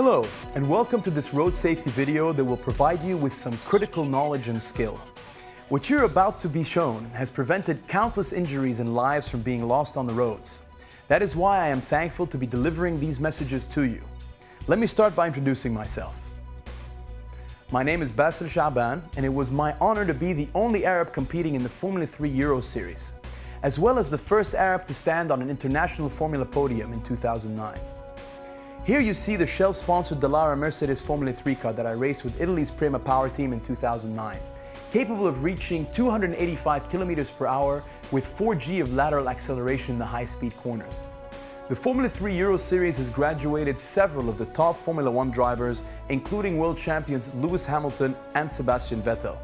Hello, and welcome to this road safety video that will provide you with some critical knowledge and skill. What you're about to be shown has prevented countless injuries and lives from being lost on the roads. That is why I am thankful to be delivering these messages to you. Let me start by introducing myself. My name is Basil Shaaban, and it was my honor to be the only Arab competing in the Formula 3 Euro Series, as well as the first Arab to stand on an international Formula podium in 2009. Here you see the Shell-sponsored Dallara Mercedes Formula 3 car that I raced with Italy's Prema Power team in 2009, capable of reaching 285 kilometers per hour with 4G of lateral acceleration in the high-speed corners. The Formula 3 Euro Series has graduated several of the top Formula 1 drivers, including world champions Lewis Hamilton and Sebastian Vettel.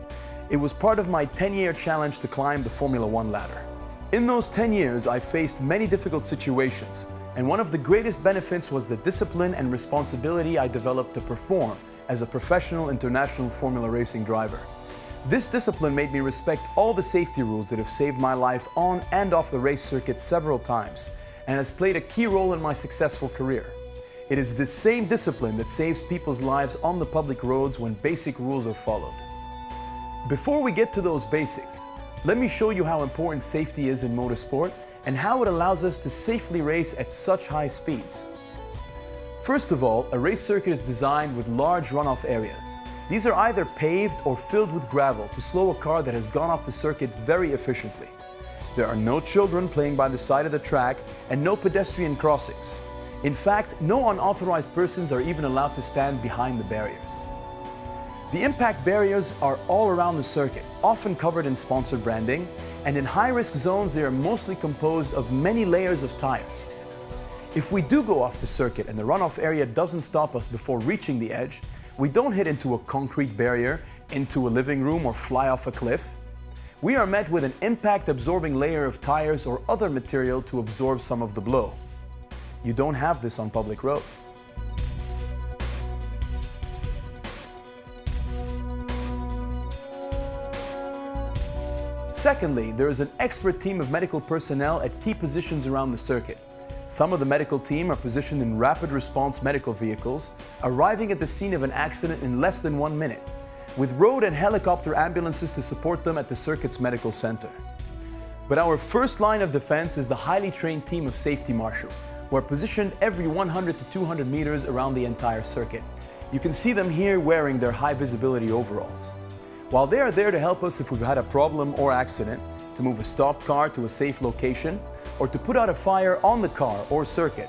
It was part of my 10-year challenge to climb the Formula 1 ladder. In those 10 years, I faced many difficult situations, and one of the greatest benefits was the discipline and responsibility I developed to perform as a professional international Formula racing driver. This discipline made me respect all the safety rules that have saved my life on and off the race circuit several times, and has played a key role in my successful career. It is this same discipline that saves people's lives on the public roads when basic rules are followed. Before we get to those basics, let me show you how important safety is in motorsport and how it allows us to safely race at such high speeds. First of all, a race circuit is designed with large runoff areas. These are either paved or filled with gravel to slow a car that has gone off the circuit very efficiently. There are no children playing by the side of the track and no pedestrian crossings. In fact, no unauthorized persons are even allowed to stand behind the barriers. The impact barriers are all around the circuit, often covered in sponsored branding, and in high-risk zones they are mostly composed of many layers of tires. If we do go off the circuit and the runoff area doesn't stop us before reaching the edge, we don't hit into a concrete barrier, into a living room, or fly off a cliff. We are met with an impact-absorbing layer of tires or other material to absorb some of the blow. You don't have this on public roads. Secondly, there is an expert team of medical personnel at key positions around the circuit. Some of the medical team are positioned in rapid response medical vehicles, arriving at the scene of an accident in less than 1 minute, with road and helicopter ambulances to support them at the circuit's medical center. But our first line of defense is the highly trained team of safety marshals, who are positioned every 100 to 200 meters around the entire circuit. You can see them here wearing their high visibility overalls. While they are there to help us if we've had a problem or accident, to move a stopped car to a safe location, or to put out a fire on the car or circuit.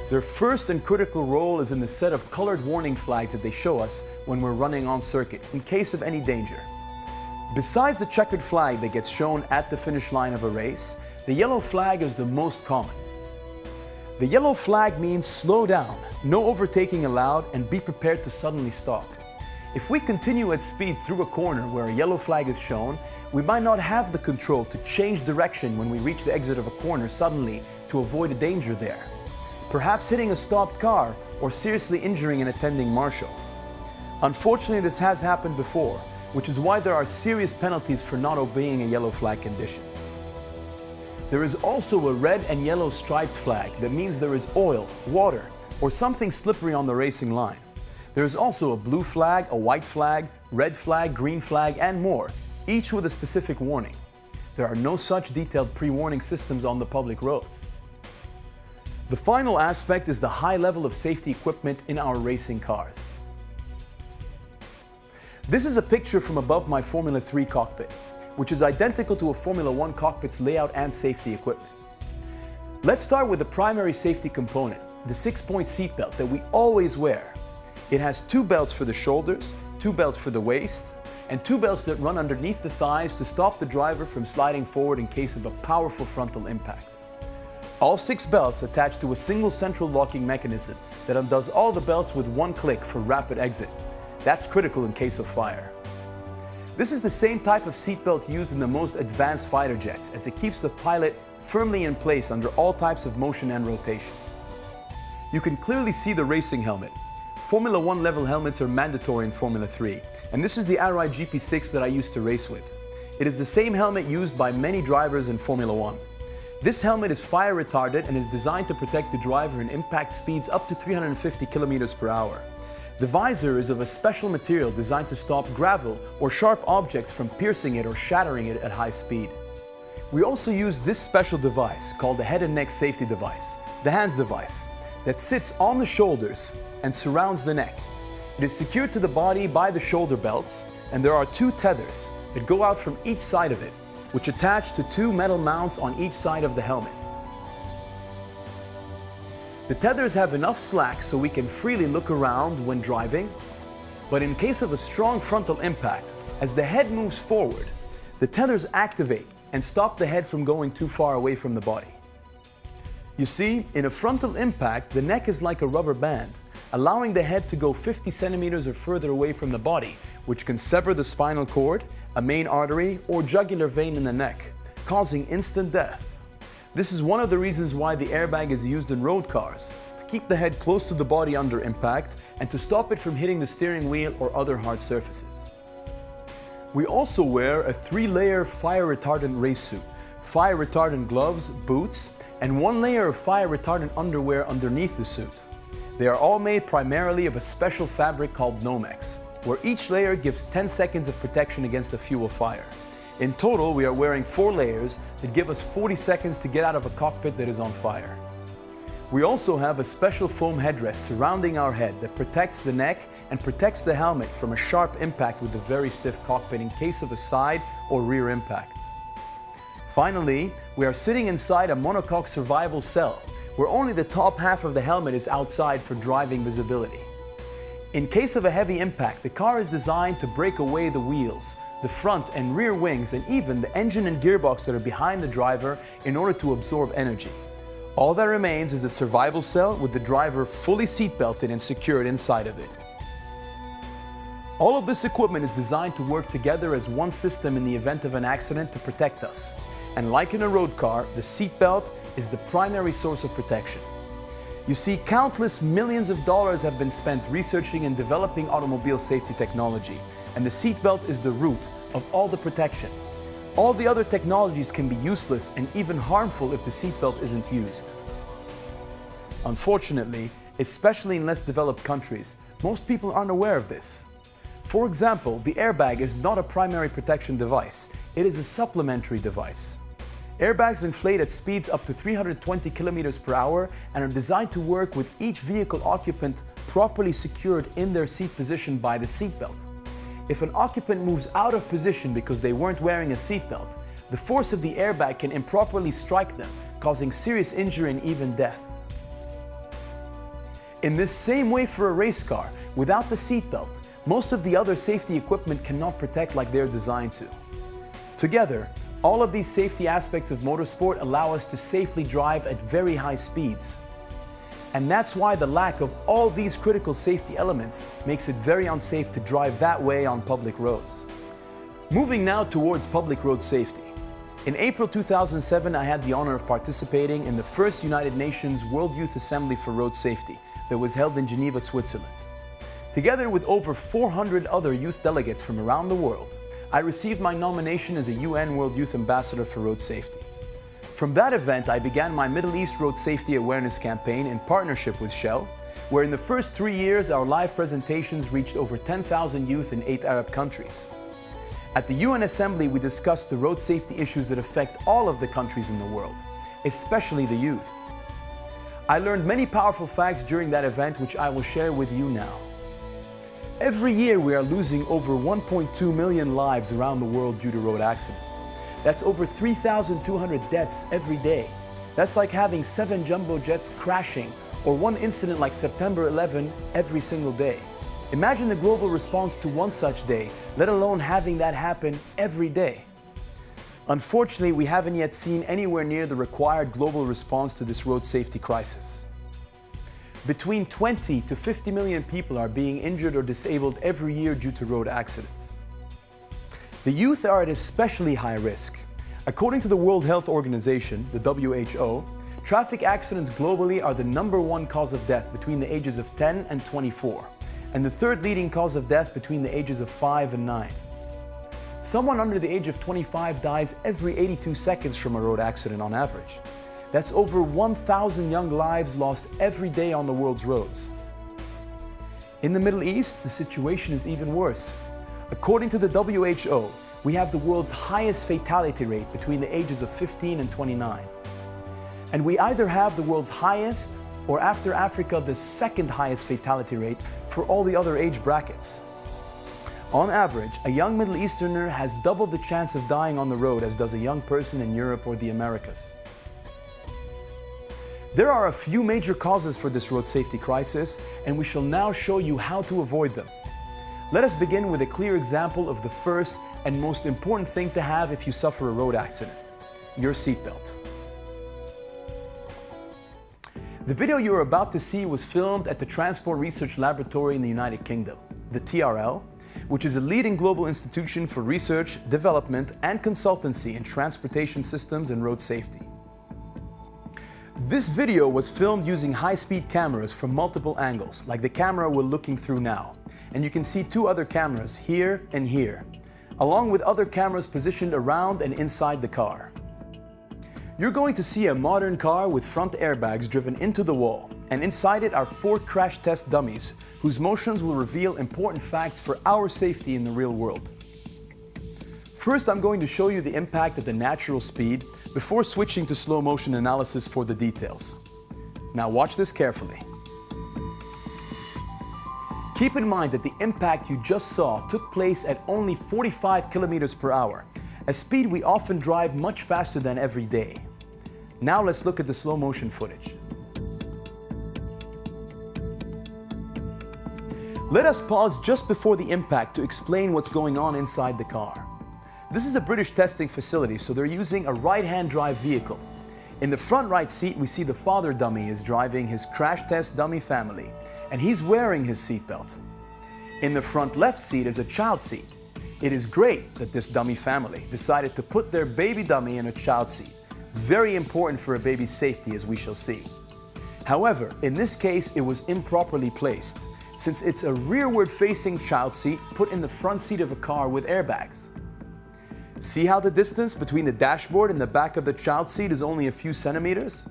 Their first and critical role is in the set of colored warning flags that they show us when we're running on circuit in case of any danger. Besides the checkered flag that gets shown at the finish line of a race, the yellow flag is the most common. The yellow flag means slow down, no overtaking allowed, and be prepared to suddenly stop. If we continue at speed through a corner where a yellow flag is shown, we might not have the control to change direction when we reach the exit of a corner suddenly to avoid a danger there, perhaps hitting a stopped car or seriously injuring an attending marshal. Unfortunately, this has happened before, which is why there are serious penalties for not obeying a yellow flag condition. There is also a red and yellow striped flag that means there is oil, water, or something slippery on the racing line. There is also a blue flag, a white flag, red flag, green flag, and more, each with a specific warning. There are no such detailed pre-warning systems on the public roads. The final aspect is the high level of safety equipment in our racing cars. This is a picture from above my Formula 3 cockpit, which is identical to a Formula 1 cockpit's layout and safety equipment. Let's start with the primary safety component, the 6-point seatbelt that we always wear. It has 2 belts for the shoulders, 2 belts for the waist, and 2 belts that run underneath the thighs to stop the driver from sliding forward in case of a powerful frontal impact. All 6 belts attach to a single central locking mechanism that undoes all the belts with 1 click for rapid exit. That's critical in case of fire. This is the same type of seatbelt used in the most advanced fighter jets, as it keeps the pilot firmly in place under all types of motion and rotation. You can clearly see the racing helmet. Formula 1 level helmets are mandatory in Formula 3, and this is the Arai GP6 that I used to race with. It is the same helmet used by many drivers in Formula One. This helmet is fire retardant and is designed to protect the driver in impact speeds up to 350 kilometers per hour. The visor is of a special material designed to stop gravel or sharp objects from piercing it or shattering it at high speed. We also use this special device called the head and neck safety device, the HANDS device, that sits on the shoulders and surrounds the neck. It is secured to the body by the shoulder belts, and there are two tethers that go out from each side of it, which attach to two metal mounts on each side of the helmet. The tethers have enough slack so we can freely look around when driving, but in case of a strong frontal impact, as the head moves forward, the tethers activate and stop the head from going too far away from the body. You see, in a frontal impact, the neck is like a rubber band, allowing the head to go 50 centimeters or further away from the body, which can sever the spinal cord, a main artery, or jugular vein in the neck, causing instant death. This is one of the reasons why the airbag is used in road cars, to keep the head close to the body under impact and to stop it from hitting the steering wheel or other hard surfaces. We also wear a 3-layer fire retardant race suit, fire retardant gloves, boots, and 1 layer of fire retardant underwear underneath the suit. They are all made primarily of a special fabric called Nomex, where each layer gives 10 seconds of protection against a fuel fire. In total, we are wearing 4 layers that give us 40 seconds to get out of a cockpit that is on fire. We also have a special foam headdress surrounding our head that protects the neck and protects the helmet from a sharp impact with a very stiff cockpit in case of a side or rear impact. Finally, we are sitting inside a monocoque survival cell, where only the top half of the helmet is outside for driving visibility. In case of a heavy impact, the car is designed to break away the wheels, the front and rear wings, and even the engine and gearbox that are behind the driver in order to absorb energy. All that remains is a survival cell with the driver fully seatbelted and secured inside of it. All of this equipment is designed to work together as one system in the event of an accident to protect us. And like in a road car, the seatbelt is the primary source of protection. You see, countless millions of dollars have been spent researching and developing automobile safety technology, and the seatbelt is the root of all the protection. All the other technologies can be useless and even harmful if the seatbelt isn't used. Unfortunately, especially in less developed countries, most people aren't aware of this. For example, the airbag is not a primary protection device, it is a supplementary device. Airbags inflate at speeds up to 320 kilometers per hour and are designed to work with each vehicle occupant properly secured in their seat position by the seatbelt. If an occupant moves out of position because they weren't wearing a seatbelt, the force of the airbag can improperly strike them, causing serious injury and even death. In this same way for a race car, without the seatbelt, most of the other safety equipment cannot protect like they're designed to. Together, all of these safety aspects of motorsport allow us to safely drive at very high speeds. And that's why the lack of all these critical safety elements makes it very unsafe to drive that way on public roads. Moving now towards public road safety. In April 2007, I had the honor of participating in the first United Nations World Youth Assembly for Road Safety that was held in Geneva, Switzerland. Together with over 400 other youth delegates from around the world, I received my nomination as a UN World Youth Ambassador for Road Safety. From that event, I began my Middle East Road Safety Awareness campaign in partnership with Shell, where in the first 3 years, our live presentations reached over 10,000 youth in 8 Arab countries. At the UN Assembly, we discussed the road safety issues that affect all of the countries in the world, especially the youth. I learned many powerful facts during that event, which I will share with you now. Every year, we are losing over 1.2 million lives around the world due to road accidents. That's over 3,200 deaths every day. That's like having 7 jumbo jets crashing or one incident like September 11 every single day. Imagine the global response to one such day, let alone having that happen every day. Unfortunately, we haven't yet seen anywhere near the required global response to this road safety crisis. Between 20 to 50 million people are being injured or disabled every year due to road accidents. The youth are at especially high risk. According to the World Health Organization, the WHO, traffic accidents globally are the #1 cause of death between the ages of 10 and 24, and the 3rd leading cause of death between the ages of 5 and 9. Someone under the age of 25 dies every 82 seconds from a road accident on average. That's over 1,000 young lives lost every day on the world's roads. In the Middle East, the situation is even worse. According to the WHO, we have the world's highest fatality rate between the ages of 15 and 29. And we either have the world's highest, or after Africa, the second highest fatality rate for all the other age brackets. On average, a young Middle Easterner has double the chance of dying on the road as does a young person in Europe or the Americas. There are a few major causes for this road safety crisis, and we shall now show you how to avoid them. Let us begin with a clear example of the first and most important thing to have if you suffer a road accident: your seatbelt. The video you are about to see was filmed at the Transport Research Laboratory in the United Kingdom, the TRL, which is a leading global institution for research, development, and consultancy in transportation systems and road safety. This video was filmed using high-speed cameras from multiple angles, like the camera we're looking through now. And you can see two other cameras here and here, along with other cameras positioned around and inside the car. You're going to see a modern car with front airbags driven into the wall, and inside it are 4 crash test dummies whose motions will reveal important facts for our safety in the real world. First, I'm going to show you the impact at the natural speed before switching to slow motion analysis for the details. Now watch this carefully. Keep in mind that the impact you just saw took place at only 45 kilometers per hour, a speed we often drive much faster than every day. Now let's look at the slow motion footage. Let us pause just before the impact to explain what's going on inside the car. This is a British testing facility, so they're using a right-hand drive vehicle. In the front right seat, we see the father dummy is driving his crash test dummy family, and he's wearing his seatbelt. In the front left seat is a child seat. It is great that this dummy family decided to put their baby dummy in a child seat. Very important for a baby's safety, as we shall see. However, in this case, it was improperly placed, since it's a rearward-facing child seat put in the front seat of a car with airbags. See how the distance between the dashboard and the back of the child seat is only a few centimeters?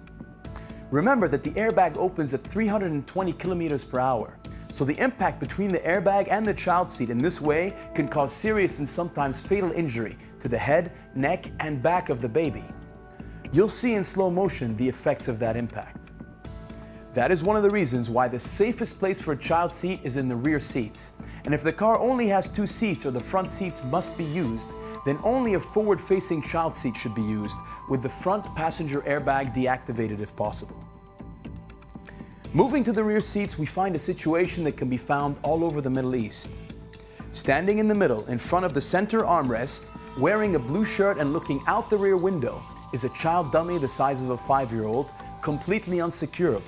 Remember that the airbag opens at 320 kilometers per hour, so the impact between the airbag and the child seat in this way can cause serious and sometimes fatal injury to the head, neck, and back of the baby. You'll see in slow motion the effects of that impact. That is one of the reasons why the safest place for a child seat is in the rear seats. And if the car only has 2 seats or the front seats must be used, then only a forward-facing child seat should be used, with the front passenger airbag deactivated if possible. Moving to the rear seats, we find a situation that can be found all over the Middle East. Standing in the middle, in front of the center armrest, wearing a blue shirt and looking out the rear window, is a child dummy the size of a 5-year-old, completely unsecured.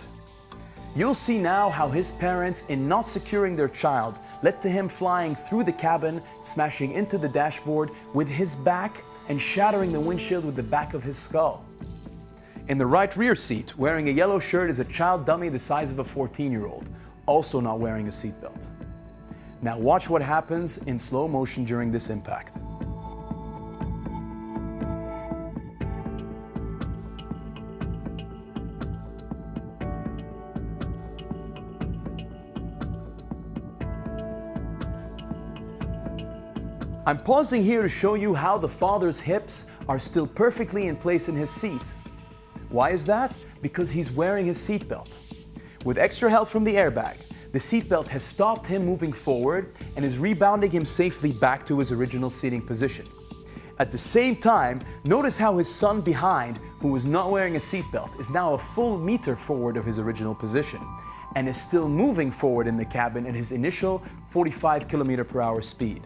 You'll see now how his parents, in not securing their child, led to him flying through the cabin, smashing into the dashboard with his back and shattering the windshield with the back of his skull. In the right rear seat, wearing a yellow shirt, is a child dummy the size of a 14-year-old, also not wearing a seatbelt. Now watch what happens in slow motion during this impact. I'm pausing here to show you how the father's hips are still perfectly in place in his seat. Why is that? Because he's wearing his seatbelt. With extra help from the airbag, the seatbelt has stopped him moving forward and is rebounding him safely back to his original seating position. At the same time, notice how his son behind, who was not wearing a seatbelt, is now a full meter forward of his original position and is still moving forward in the cabin at his initial 45 km/h speed.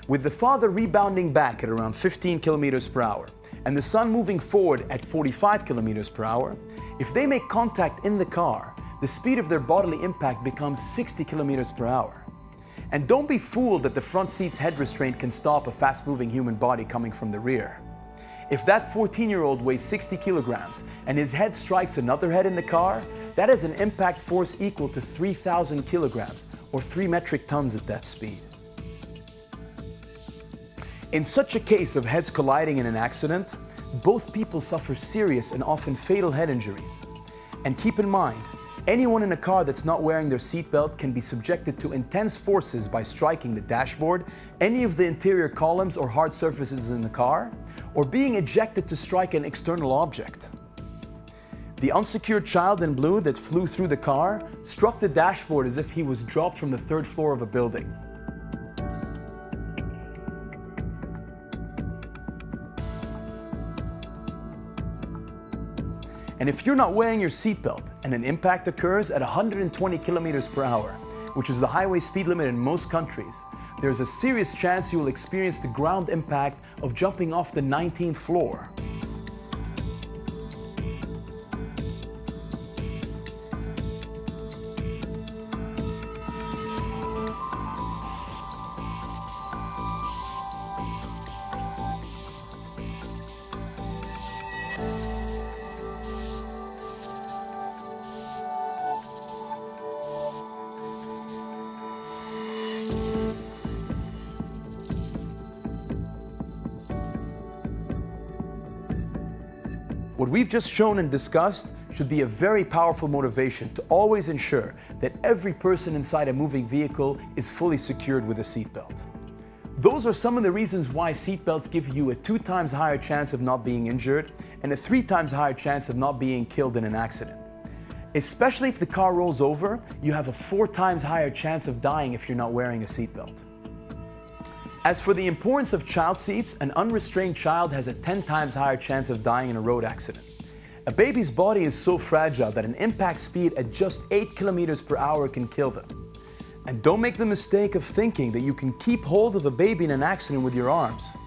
With the father rebounding back at around 15 kilometers per hour and the son moving forward at 45 kilometers per hour, if they make contact in the car, the speed of their bodily impact becomes 60 kilometers per hour. And don't be fooled that the front seat's head restraint can stop a fast-moving human body coming from the rear. If that 14-year-old weighs 60 kilograms and his head strikes another head in the car, that is an impact force equal to 3,000 kilograms or 3 metric tons at that speed. In such a case of heads colliding in an accident, both people suffer serious and often fatal head injuries. And keep in mind, anyone in a car that's not wearing their seatbelt can be subjected to intense forces by striking the dashboard, any of the interior columns or hard surfaces in the car, or being ejected to strike an external object. The unsecured child in blue that flew through the car struck the dashboard as if he was dropped from the third floor of a building. And if you're not wearing your seatbelt and an impact occurs at 120 kilometers per hour, which is the highway speed limit in most countries, there's a serious chance you will experience the ground impact of jumping off the 19th floor. What we've just shown and discussed should be a very powerful motivation to always ensure that every person inside a moving vehicle is fully secured with a seatbelt. Those are some of the reasons why seatbelts give you a 2 times higher chance of not being injured and a 3 times higher chance of not being killed in an accident. Especially if the car rolls over, you have a 4 times higher chance of dying if you're not wearing a seatbelt. As for the importance of child seats, an unrestrained child has a 10 times higher chance of dying in a road accident. A baby's body is so fragile that an impact speed at just 8 kilometers per hour can kill them. And don't make the mistake of thinking that you can keep hold of a baby in an accident with your arms.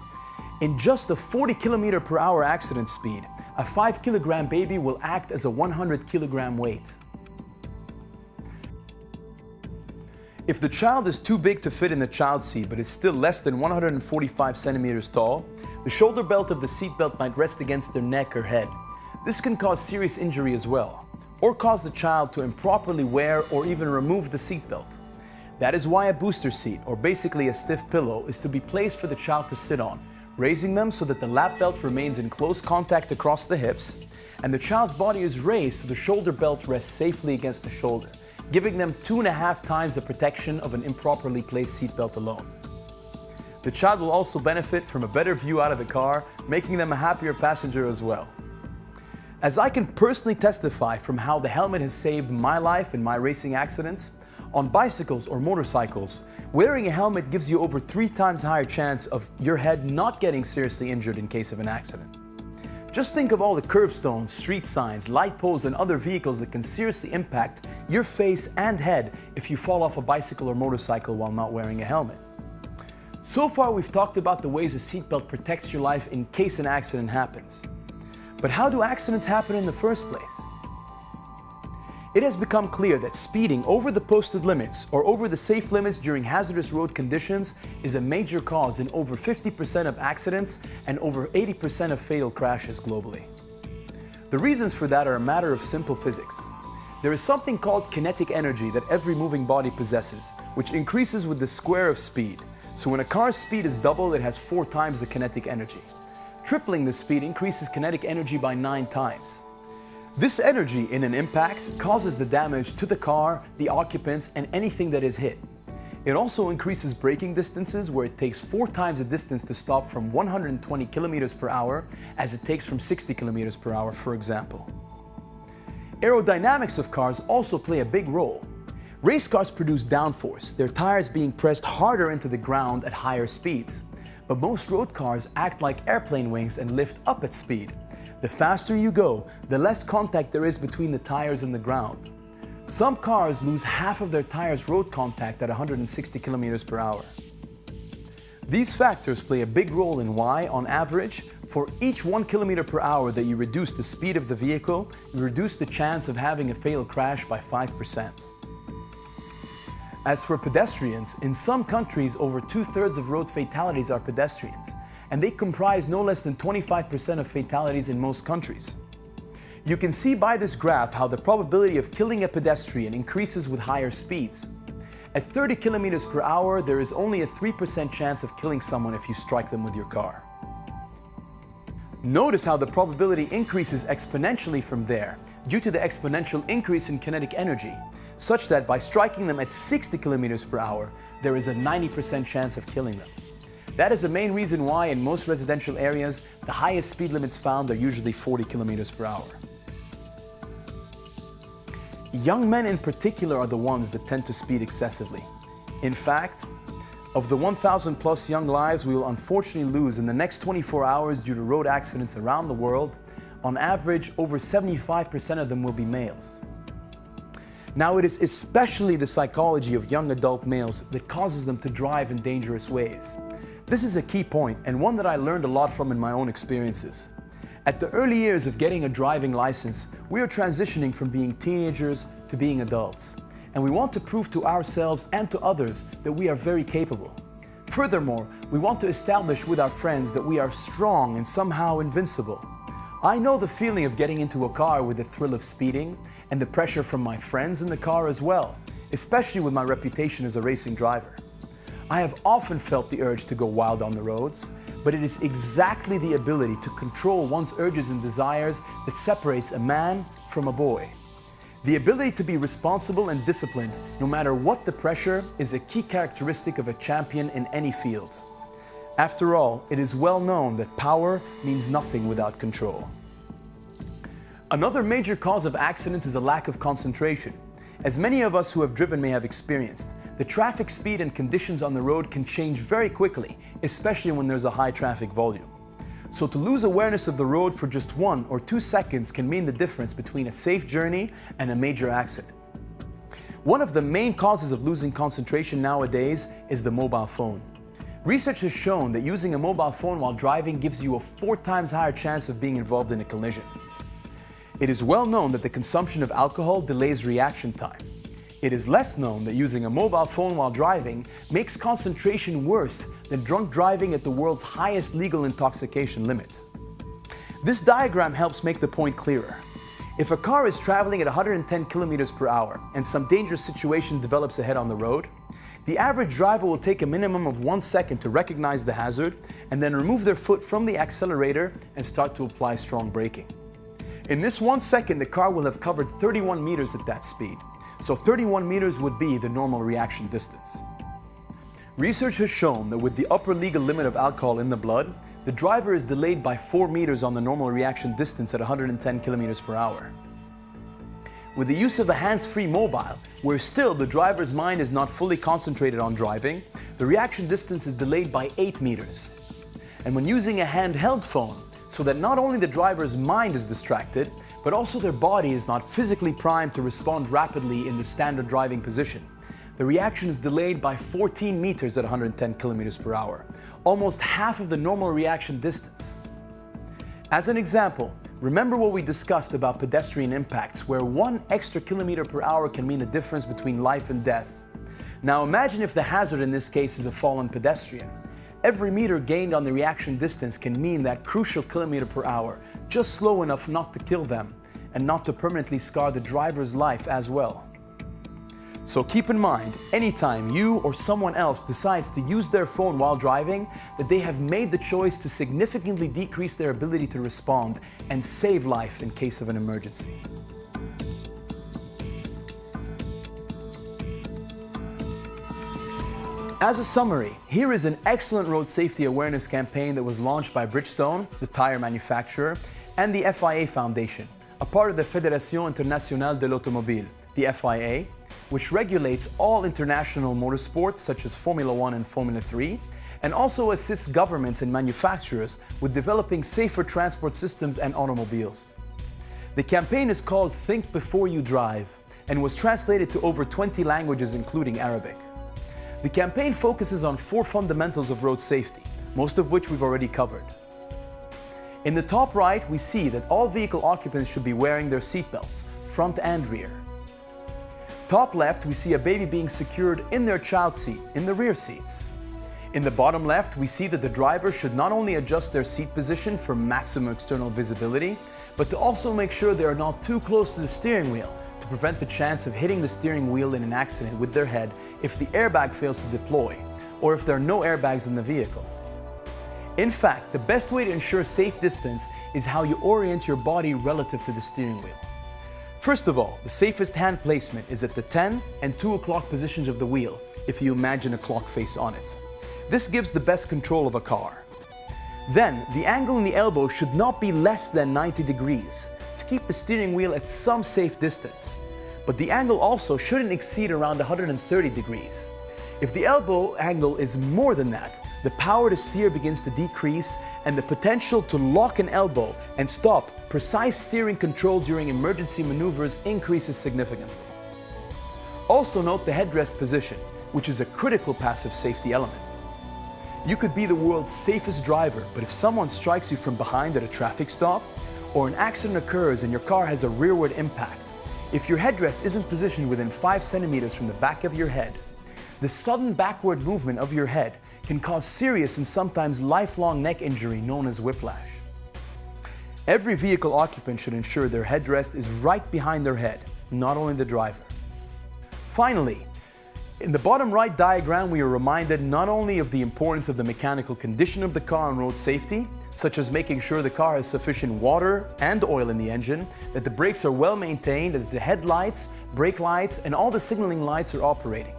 In just a 40 kilometer per hour accident speed, a 5 kilogram baby will act as a 100 kilogram weight. If the child is too big to fit in the child seat but is still less than 145 centimeters tall, the shoulder belt of the seatbelt might rest against their neck or head. This can cause serious injury as well, or cause the child to improperly wear or even remove the seatbelt. That is why a booster seat, or basically a stiff pillow, is to be placed for the child to sit on, raising them so that the lap belt remains in close contact across the hips, and the child's body is raised so the shoulder belt rests safely against the shoulder, giving them 2.5 times the protection of an improperly placed seatbelt alone. The child will also benefit from a better view out of the car, making them a happier passenger as well. As I can personally testify from how the helmet has saved my life in my racing accidents, on bicycles or motorcycles, wearing a helmet gives you over 3 times higher chance of your head not getting seriously injured in case of an accident. Just think of all the curbstones, street signs, light poles, and other vehicles that can seriously impact your face and head if you fall off a bicycle or motorcycle while not wearing a helmet. So far, we've talked about the ways a seatbelt protects your life in case an accident happens. But how do accidents happen in the first place? It has become clear that speeding over the posted limits or over the safe limits during hazardous road conditions is a major cause in over 50% of accidents and over 80% of fatal crashes globally. The reasons for that are a matter of simple physics. There is something called kinetic energy that every moving body possesses, which increases with the square of speed. So when a car's speed is doubled, it has 4 times the kinetic energy. Tripling the speed increases kinetic energy by 9 times. This energy in an impact causes the damage to the car, the occupants, and anything that is hit. It also increases braking distances where it takes 4 times the distance to stop from 120 kilometers per hour as it takes from 60 kilometers per hour, for example. Aerodynamics of cars also play a big role. Race cars produce downforce, their tires being pressed harder into the ground at higher speeds. But most road cars act like airplane wings and lift up at speed. The faster you go, the less contact there is between the tires and the ground. Some cars lose half of their tires' road contact at 160 kilometers per hour. These factors play a big role in why, on average, for each 1 kilometer per hour that you reduce the speed of the vehicle, you reduce the chance of having a fatal crash by 5%. As for pedestrians, in some countries, over 2/3 of road fatalities are pedestrians, and they comprise no less than 25% of fatalities in most countries. You can see by this graph how the probability of killing a pedestrian increases with higher speeds. At 30 kilometers per hour, there is only a 3% chance of killing someone if you strike them with your car. Notice how the probability increases exponentially from there due to the exponential increase in kinetic energy, such that by striking them at 60 kilometers per hour, there is a 90% chance of killing them. That is the main reason why in most residential areas, the highest speed limits found are usually 40 kilometers per hour. Young men in particular are the ones that tend to speed excessively. In fact, of the 1,000 plus young lives we will unfortunately lose in the next 24 hours due to road accidents around the world, on average, over 75% of them will be males. Now, it is especially the psychology of young adult males that causes them to drive in dangerous ways. This is a key point and one that I learned a lot from in my own experiences. At the early years of getting a driving license, we are transitioning from being teenagers to being adults. And we want to prove to ourselves and to others that we are very capable. Furthermore, we want to establish with our friends that we are strong and somehow invincible. I know the feeling of getting into a car with the thrill of speeding and the pressure from my friends in the car as well, especially with my reputation as a racing driver. I have often felt the urge to go wild on the roads, but it is exactly the ability to control one's urges and desires that separates a man from a boy. The ability to be responsible and disciplined, no matter what the pressure, is a key characteristic of a champion in any field. After all, it is well known that power means nothing without control. Another major cause of accidents is a lack of concentration. As many of us who have driven may have experienced, the traffic speed and conditions on the road can change very quickly, especially when there's a high traffic volume. So to lose awareness of the road for just 1 or 2 seconds can mean the difference between a safe journey and a major accident. One of the main causes of losing concentration nowadays is the mobile phone. Research has shown that using a mobile phone while driving gives you a 4 times higher chance of being involved in a collision. It is well known that the consumption of alcohol delays reaction time. It is less known that using a mobile phone while driving makes concentration worse than drunk driving at the world's highest legal intoxication limit. This diagram helps make the point clearer. If a car is traveling at 110 kilometers per hour and some dangerous situation develops ahead on the road, the average driver will take a minimum of 1 second to recognize the hazard and then remove their foot from the accelerator and start to apply strong braking. In this 1 second, the car will have covered 31 meters at that speed. So 31 meters would be the normal reaction distance. Research has shown that with the upper legal limit of alcohol in the blood, the driver is delayed by 4 meters on the normal reaction distance at 110 kilometers per hour. With the use of a hands-free mobile, where still the driver's mind is not fully concentrated on driving, the reaction distance is delayed by 8 meters. And when using a handheld phone, so that not only the driver's mind is distracted, but also their body is not physically primed to respond rapidly in the standard driving position, the reaction is delayed by 14 meters at 110 kilometers per hour, almost half of the normal reaction distance. As an example, remember what we discussed about pedestrian impacts, where 1 extra kilometer per hour can mean the difference between life and death. Now imagine if the hazard in this case is a fallen pedestrian. Every meter gained on the reaction distance can mean that crucial kilometer per hour, just slow enough not to kill them and not to permanently scar the driver's life as well. So keep in mind, anytime you or someone else decides to use their phone while driving, that they have made the choice to significantly decrease their ability to respond and save life in case of an emergency. As a summary, here is an excellent road safety awareness campaign that was launched by Bridgestone, the tire manufacturer, and the FIA Foundation, a part of the Fédération Internationale de l'Automobile, the FIA, which regulates all international motorsports such as Formula 1 and Formula 3, and also assists governments and manufacturers with developing safer transport systems and automobiles. The campaign is called Think Before You Drive and was translated to over 20 languages including Arabic. The campaign focuses on 4 fundamentals of road safety, most of which we've already covered. In the top right, we see that all vehicle occupants should be wearing their seatbelts, front and rear. Top left, we see a baby being secured in their child seat, in the rear seats. In the bottom left, we see that the driver should not only adjust their seat position for maximum external visibility, but to also make sure they are not too close to the steering wheel to prevent the chance of hitting the steering wheel in an accident with their head if the airbag fails to deploy, or if there are no airbags in the vehicle. In fact, the best way to ensure safe distance is how you orient your body relative to the steering wheel. First of all, the safest hand placement is at the 10 and 2 o'clock positions of the wheel, if you imagine a clock face on it. This gives the best control of a car. Then, the angle in the elbow should not be less than 90 degrees to keep the steering wheel at some safe distance. But the angle also shouldn't exceed around 130 degrees. If the elbow angle is more than that, the power to steer begins to decrease and the potential to lock an elbow and stop precise steering control during emergency maneuvers increases significantly. Also note the headrest position, which is a critical passive safety element. You could be the world's safest driver, but if someone strikes you from behind at a traffic stop, or an accident occurs and your car has a rearward impact, if your headrest isn't positioned within 5 centimeters from the back of your head, the sudden backward movement of your head can cause serious and sometimes lifelong neck injury known as whiplash. Every vehicle occupant should ensure their headrest is right behind their head, not only the driver. Finally, in the bottom right diagram, we are reminded not only of the importance of the mechanical condition of the car and road safety, such as making sure the car has sufficient water and oil in the engine, that the brakes are well maintained, that the headlights, brake lights, and all the signaling lights are operating.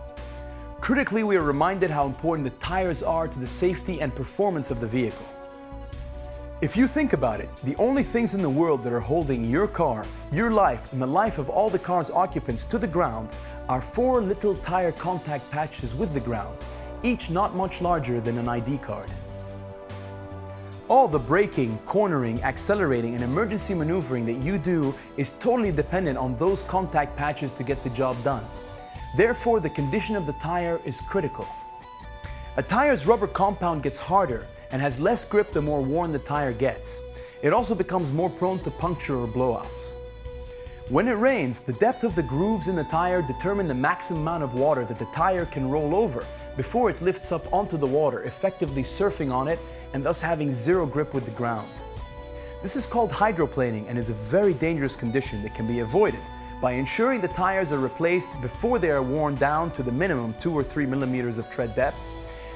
Critically, we are reminded how important the tires are to the safety and performance of the vehicle. If you think about it, the only things in the world that are holding your car, your life, and the life of all the car's occupants to the ground are 4 little tire contact patches with the ground, each not much larger than an ID card. All the braking, cornering, accelerating, and emergency maneuvering that you do is totally dependent on those contact patches to get the job done. Therefore, the condition of the tire is critical. A tire's rubber compound gets harder and has less grip the more worn the tire gets. It also becomes more prone to puncture or blowouts. When it rains, the depth of the grooves in the tire determine the maximum amount of water that the tire can roll over before it lifts up onto the water, effectively surfing on it and thus having zero grip with the ground. This is called hydroplaning and is a very dangerous condition that can be avoided by ensuring the tires are replaced before they are worn down to the minimum 2 or 3 millimeters of tread depth,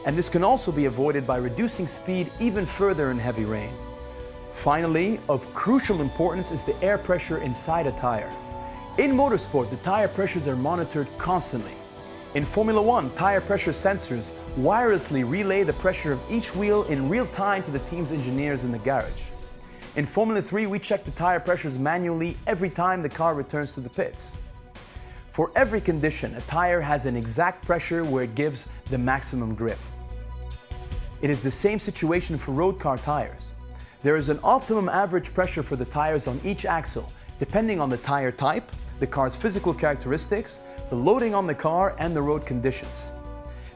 and this can also be avoided by reducing speed even further in heavy rain. Finally, of crucial importance is the air pressure inside a tire. In motorsport, the tire pressures are monitored constantly. In Formula 1, tire pressure sensors wirelessly relay the pressure of each wheel in real time to the team's engineers in the garage. In Formula 3, we check the tire pressures manually every time the car returns to the pits. For every condition, a tire has an exact pressure where it gives the maximum grip. It is the same situation for road car tires. There is an optimum average pressure for the tires on each axle, depending on the tire type, the car's physical characteristics, the loading on the car, and the road conditions.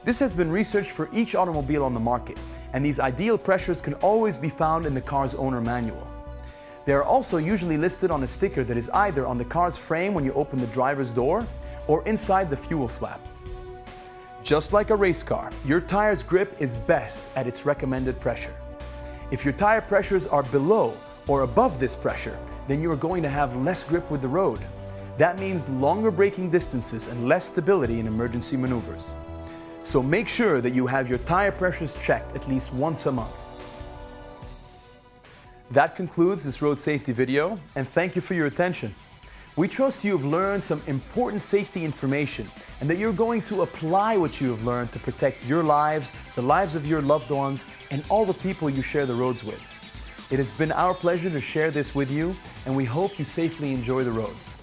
This has been researched for each automobile on the market, and these ideal pressures can always be found in the car's owner manual. They are also usually listed on a sticker that is either on the car's frame when you open the driver's door or inside the fuel flap. Just like a race car, your tire's grip is best at its recommended pressure. If your tire pressures are below or above this pressure, then you are going to have less grip with the road. That means longer braking distances and less stability in emergency maneuvers. So make sure that you have your tire pressures checked at least once a month. That concludes this road safety video, and thank you for your attention. We trust you have learned some important safety information and that you're going to apply what you have learned to protect your lives, the lives of your loved ones, and all the people you share the roads with. It has been our pleasure to share this with you, and we hope you safely enjoy the roads.